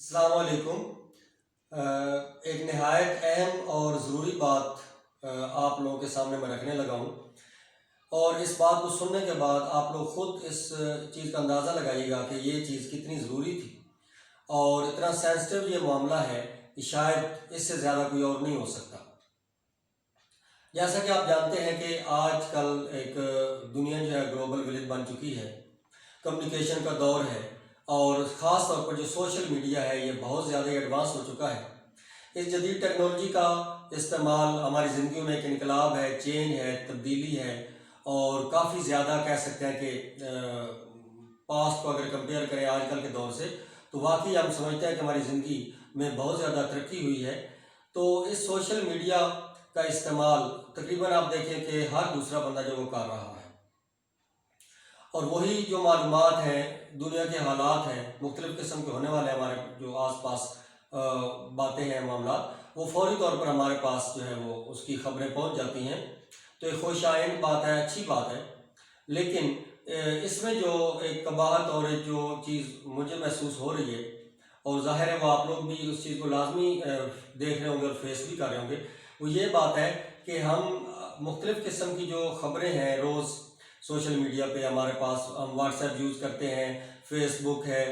السلام علیکم۔ ایک نہایت اہم اور ضروری بات آپ لوگوں کے سامنے میں رکھنے لگا ہوں، اور اس بات کو سننے کے بعد آپ لوگ خود اس چیز کا اندازہ لگائیے گا کہ یہ چیز کتنی ضروری تھی، اور اتنا سینسٹیو یہ معاملہ ہے کہ شاید اس سے زیادہ کوئی اور نہیں ہو سکتا۔ جیسا کہ آپ جانتے ہیں کہ آج کل ایک دنیا جو ہے گلوبل ولیج بن چکی ہے، کمیونیکیشن کا دور ہے، اور خاص طور پر جو سوشل میڈیا ہے یہ بہت زیادہ ایڈوانس ہو چکا ہے۔ اس جدید ٹیکنالوجی کا استعمال ہماری زندگیوں میں ایک انقلاب ہے، چینج ہے، تبدیلی ہے، اور کافی زیادہ کہہ سکتے ہیں کہ پاسٹ کو اگر کمپیئر کریں آج کل کے دور سے تو واقعی ہم سمجھتے ہیں کہ ہماری زندگی میں بہت زیادہ ترقی ہوئی ہے۔ تو اس سوشل میڈیا کا استعمال تقریباً آپ دیکھیں کہ ہر دوسرا بندہ جو وہ کر رہا ہے، اور وہی جو معلومات ہیں، دنیا کے حالات ہیں، مختلف قسم کے ہونے والے ہمارے جو آس پاس باتیں ہیں، معاملات، وہ فوری طور پر ہمارے پاس جو ہے وہ اس کی خبریں پہنچ جاتی ہیں۔ تو ایک خوش آئند بات ہے، اچھی بات ہے، لیکن اس میں جو ایک قباحت اور ایک جو چیز مجھے محسوس ہو رہی ہے، اور ظاہر ہے وہ آپ لوگ بھی اس چیز کو لازمی دیکھ رہے ہوں گے اور فیس بھی کر رہے ہوں گے، وہ یہ بات ہے کہ ہم مختلف قسم کی جو خبریں ہیں روز سوشل میڈیا پہ ہمارے پاس، ہم واٹس ایپ یوز کرتے ہیں، فیس بک ہے،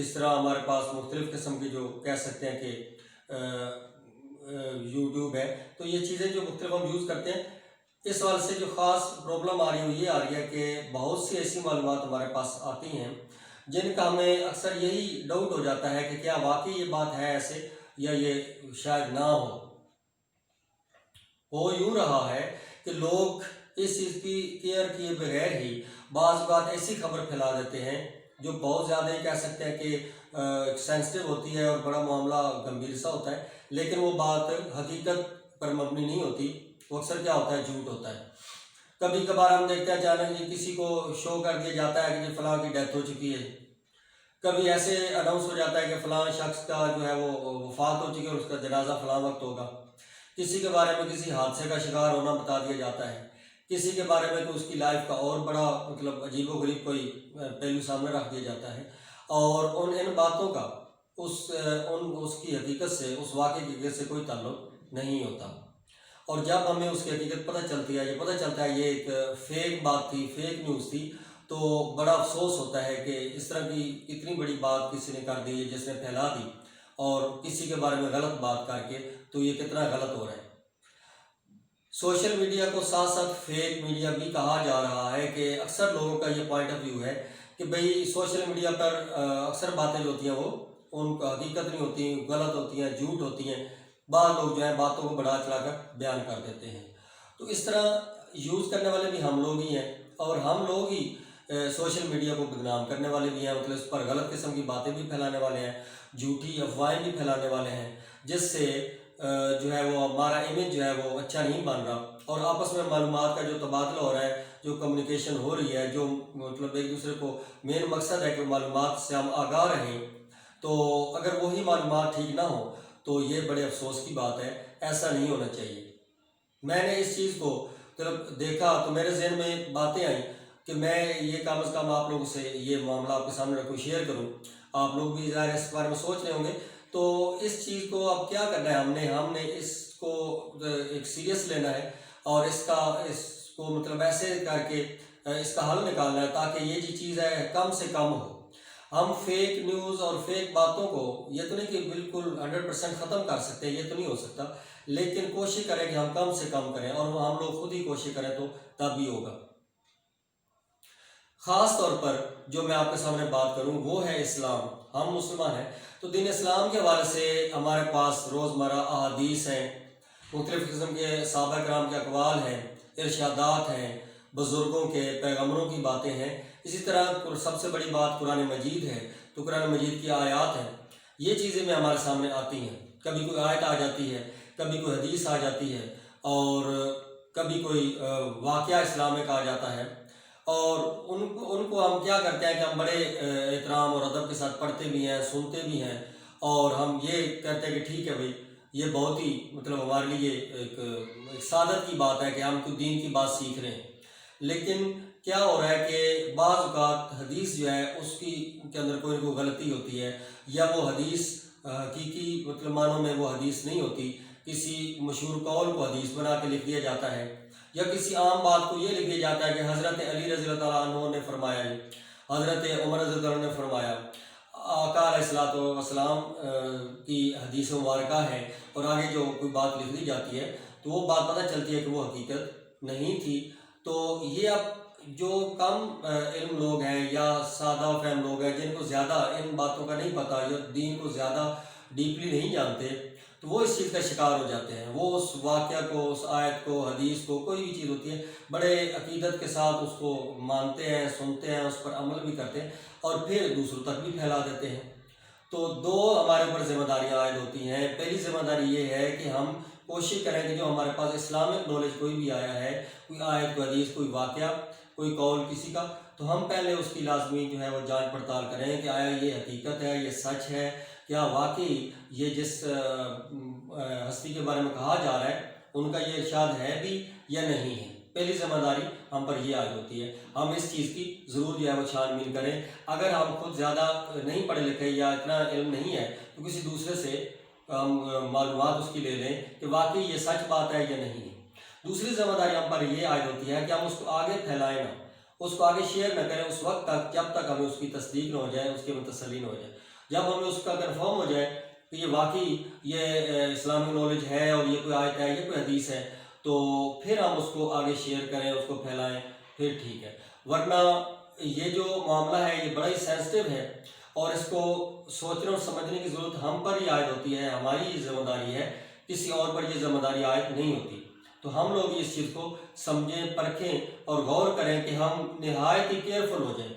اس طرح ہمارے پاس مختلف قسم کی جو کہہ سکتے ہیں کہ یوٹیوب ہے، تو یہ چیزیں جو مختلف ہم یوز کرتے ہیں، اس حوالے سے جو خاص پرابلم آ رہی ہے وہ یہ آ رہی ہے کہ بہت سی ایسی معلومات ہمارے پاس آتی ہیں جن کا ہمیں اکثر یہی ڈاؤٹ ہو جاتا ہے کہ کیا واقعی یہ بات ہے ایسے، یا یہ شاید نہ ہو یوں رہا ہے کہ لوگ اس چیز کی کیئر کیے بغیر ہی بعض بات ایسی خبر پھیلا دیتے ہیں جو بہت زیادہ ہی کہہ سکتے ہیں کہ سینسٹیو ہوتی ہے اور بڑا معاملہ گمبھیر سا ہوتا ہے، لیکن وہ بات حقیقت پر مبنی نہیں ہوتی، وہ اکثر کیا ہوتا ہے، جھوٹ ہوتا ہے۔ کبھی کبھار ہم دیکھتے ہیں اچانک جی کسی کو شو کر دیا جاتا ہے کہ جی فلاں کی ڈیتھ ہو چکی ہے، کبھی ایسے اناؤنس ہو جاتا ہے کہ فلاں شخص کا جو ہے وہ وفات ہو چکی ہے اور اس کا جنازہ فلاں وقت ہوگا، کسی کے بارے میں کسی حادثے کا شکار ہونا بتا دیا جاتا ہے، کسی کے بارے میں کہ اس کی لائف کا اور بڑا مطلب عجیب و غریب کوئی پہلو سامنے رکھ دیا جاتا ہے، اور ان باتوں کا اس کی حقیقت سے، اس واقعے کی حقیقت سے کوئی تعلق نہیں ہوتا۔ اور جب ہمیں اس کی حقیقت پتہ چلتی ہے، یہ پتہ چلتا ہے یہ ایک فیک بات تھی، فیک نیوز تھی، تو بڑا افسوس ہوتا ہے کہ اس طرح کی اتنی بڑی بات کسی نے کر دی، جس نے پھیلا دی، اور کسی کے بارے میں غلط بات کر کے، تو یہ کتنا غلط ہو رہا ہے۔ سوشل میڈیا کو ساتھ ساتھ فیک میڈیا بھی کہا جا رہا ہے کہ اکثر لوگوں کا یہ پوائنٹ آف ویو ہے کہ بھئی سوشل میڈیا پر اکثر باتیں جو ہوتی ہیں وہ ان کا حقیقت نہیں ہوتی، غلط ہوتی ہیں، جھوٹ ہوتی ہیں، بعض لوگ جو ہیں باتوں کو بڑھا چڑھا کر بیان کر دیتے ہیں۔ تو اس طرح یوز کرنے والے بھی ہم لوگ ہی ہیں، اور ہم لوگ ہی سوشل میڈیا کو بدنام کرنے والے بھی ہیں، مطلب اس پر غلط قسم کی باتیں بھی پھیلانے والے ہیں، جھوٹی افواہیں بھی پھیلانے والے ہیں، جس سے جو ہے وہ ہمارا امیج جو ہے وہ اچھا نہیں بن رہا، اور آپس میں معلومات کا جو تبادلہ ہو رہا ہے، جو کمیونیکیشن ہو رہی ہے، جو مطلب ایک دوسرے کو مین مقصد ہے کہ معلومات سے ہم آگاہ رہیں، تو اگر وہی معلومات ٹھیک نہ ہو تو یہ بڑے افسوس کی بات ہے، ایسا نہیں ہونا چاہیے۔ میں نے اس چیز کو طرف دیکھا تو میرے ذہن میں باتیں آئیں کہ میں یہ کم از کم آپ لوگوں سے یہ معاملہ آپ کے سامنے رکھوں، شیئر کروں، آپ لوگ بھی ظاہر اس بارے میں سوچ رہے ہوں گے۔ تو اس چیز کو اب کیا کرنا ہے، ہم نے اس کو ایک سیریس لینا ہے، اور اس کو مطلب ایسے کر کے اس کا حل نکالنا ہے تاکہ یہ جو چیز ہے کم سے کم ہو۔ ہم فیک نیوز اور فیک باتوں کو یہ تو نہیں کہ بالکل 100% ختم کر سکتے، یہ تو نہیں ہو سکتا، لیکن کوشش کریں کہ ہم کم سے کم کریں، اور ہم لوگ خود ہی کوشش کریں تو تب ہی ہوگا۔ خاص طور پر جو میں آپ کے سامنے بات کروں وہ ہے اسلام۔ ہم مسلمان ہیں تو دین اسلام کے حوالے سے ہمارے پاس روزمرہ احادیث ہیں، مختلف قسم کے صحابہ کرام کے اقوال ہیں، ارشادات ہیں، بزرگوں کے، پیغمبروں کی باتیں ہیں۔ اسی طرح سب سے بڑی بات قرآن مجید ہے، تو قرآن مجید کی آیات ہیں، یہ چیزیں بھی ہمارے سامنے آتی ہیں۔ کبھی کوئی آیت آ جاتی ہے، کبھی کوئی حدیث آ جاتی ہے، اور کبھی کوئی واقعہ اسلامک آ جاتا ہے، اور ان کو ہم کیا کرتے ہیں کہ ہم بڑے احترام اور ادب کے ساتھ پڑھتے بھی ہیں، سنتے بھی ہیں، اور ہم یہ کہتے ہیں کہ ٹھیک ہے بھائی، یہ بہت ہی مطلب ہمارے لیے ایک سعادت کی بات ہے کہ ہم کوئی دین کی بات سیکھ رہے ہیں۔ لیکن کیا ہو رہا ہے کہ بعض اوقات حدیث جو ہے اس کے اندر کوئی غلطی ہوتی ہے، یا وہ حدیث حقیقی مطلب معنوں میں وہ حدیث نہیں ہوتی. کسی مشہور قول کو حدیث بنا کے لکھ دیا جاتا ہے، یا کسی عام بات کو یہ لکھ دیا جاتا ہے کہ حضرت علی رضی اللہ تعالیٰ عنہ نے فرمایا، حضرت عمر رضی اللہ عنہ نے فرمایا. آقا علیہ السلام کی حدیث مبارکہ ہے، اور آگے جو کوئی بات لکھ دی جاتی ہے تو وہ بات پتہ چلتی ہے کہ وہ حقیقت نہیں تھی. تو یہ اب جو کم علم لوگ ہیں یا سادہ فہم لوگ ہیں، جن کو زیادہ ان باتوں کا نہیں پتہ یا دین کو زیادہ ڈیپلی نہیں جانتے، تو وہ اس چیز کا شکار ہو جاتے ہیں. وہ اس واقعہ کو، اس آیت کو، حدیث کو، کوئی بھی چیز ہوتی ہے بڑے عقیدت کے ساتھ اس کو مانتے ہیں، سنتے ہیں، اس پر عمل بھی کرتے ہیں، اور پھر دوسروں تک بھی پھیلا دیتے ہیں. تو دو ہمارے اوپر ذمہ داریاں عائد ہوتی ہیں. پہلی ذمہ داری یہ ہے کہ ہم کوشش کریں کہ جو ہمارے پاس اسلامک نالج کوئی بھی آیا ہے، کوئی آیت، کوئی حدیث، کوئی واقعہ، کوئی قول کسی کا، تو ہم پہلے اس کی لازمی جو ہے وہ جانچ پڑتال کریں کہ آیا یہ حقیقت ہے، یہ سچ ہے، کیا واقعی یہ جس ہستی کے بارے میں کہا جا رہا ہے ان کا یہ ارشاد ہے بھی یا نہیں ہے. پہلی ذمہ داری ہم پر یہ عائد ہوتی ہے. ہم اس چیز کی ضرور جو ہے وہ چھان بین کریں. اگر ہم خود زیادہ نہیں پڑھے لکھے یا اتنا علم نہیں ہے تو کسی دوسرے سے ہم معلومات اس کی لے لیں کہ واقعی یہ سچ بات ہے یا نہیں ہے. دوسری ذمہ داری ہم پر یہ عائد ہوتی ہے کہ ہم اس کو آگے پھیلائیں نہ، اس کو آگے شیئر نہ کریں اس وقت تک جب تک ہمیں اس کی تصدیق نہ ہو جائے، اس کے تسلی نہ ہو جائے. جب ہمیں اس کا کنفرم ہو جائے کہ یہ واقعی یہ اسلامی نالج ہے اور یہ کوئی آیت ہے، یہ کوئی حدیث ہے، تو پھر ہم اس کو آگے شیئر کریں، اس کو پھیلائیں، پھر ٹھیک ہے. ورنہ یہ جو معاملہ ہے یہ بڑا ہی سینسٹیو ہے، اور اس کو سوچنے اور سمجھنے کی ضرورت ہم پر ہی عائد ہوتی ہے، ہماری یہ ذمہ داری ہے، کسی اور پر یہ ذمہ داری عائد نہیں ہوتی. تو ہم لوگ اس چیز کو سمجھیں، پرکھیں اور غور کریں کہ ہم نہایت ہی کیئرفل ہو جائیں.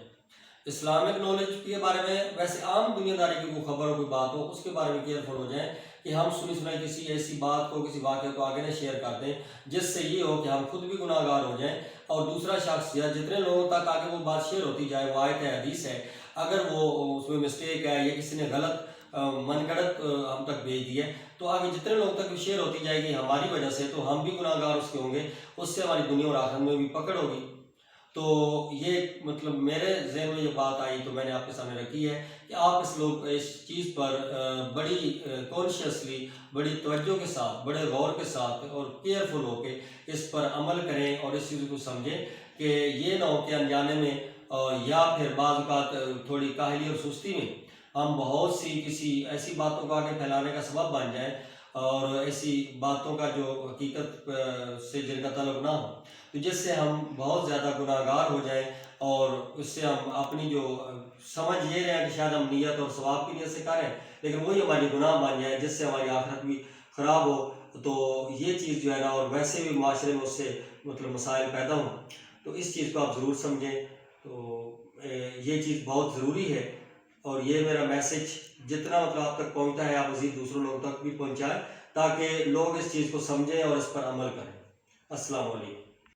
اسلامک نالج کے بارے میں ویسے عام دنیا داری کی کوئی خبر ہو، کوئی بات ہو، اس کے بارے میں کیئرفل ہو جائیں کہ ہم سنائی کسی ایسی بات کو، کسی واقعے کو آگے نہ شیئر کر دیں جس سے یہ ہو کہ ہم خود بھی گناہ گار ہو جائیں، اور دوسرا شخص یا جتنے لوگوں تک آگے وہ بات شیئر ہوتی جائے، وہ آیت ہے، حدیث ہے، اگر وہ اس میں مسٹیک ہے یا کسی نے غلط من گڑت ہم تک بھیج دی ہے، تو آگے جتنے لوگوں تک شیئر ہوتی جائے گی ہماری وجہ سے، تو ہم بھی گناہ گار اس کے ہوں گے، اس سے ہماری دنیا اور آخرت میں بھی پکڑ ہوگی. تو یہ مطلب میرے ذہن میں یہ بات آئی تو میں نے آپ کے سامنے رکھی ہے کہ آپ اس چیز پر بڑی کانشیسلی، بڑی توجہ کے ساتھ، بڑے غور کے ساتھ اور کیئرفل ہو کے اس پر عمل کریں، اور اس چیز کو سمجھیں کہ یہ نہ ہو کہ انجانے میں یا پھر بعض اوقات تھوڑی کاہلی اور سستی میں ہم بہت سی کسی ایسی باتوں کو آگے پھیلانے کا سبب بن جائیں، اور ایسی باتوں کا جو حقیقت سے جن کا تعلق نہ ہو، تو جس سے ہم بہت زیادہ گناہ گار ہو جائیں، اور اس سے ہم اپنی جو سمجھ یہ رہے ہیں کہ شاید ہم نیت اور ثواب کی نیت سے کریں، لیکن وہی ہماری گناہ بن جائے جس سے ہماری آخرت بھی خراب ہو. تو یہ چیز جو ہے نا، اور ویسے بھی معاشرے میں اس سے مطلب مسائل پیدا ہوں، تو اس چیز کو آپ ضرور سمجھیں. تو یہ چیز بہت ضروری ہے، اور یہ میرا میسج جتنا مطلب آپ تک پہنچتا ہے آپ مزید دوسروں لوگوں تک بھی پہنچائیں، تاکہ لوگ اس چیز کو سمجھیں اور اس پر عمل کریں. السلام علیکم.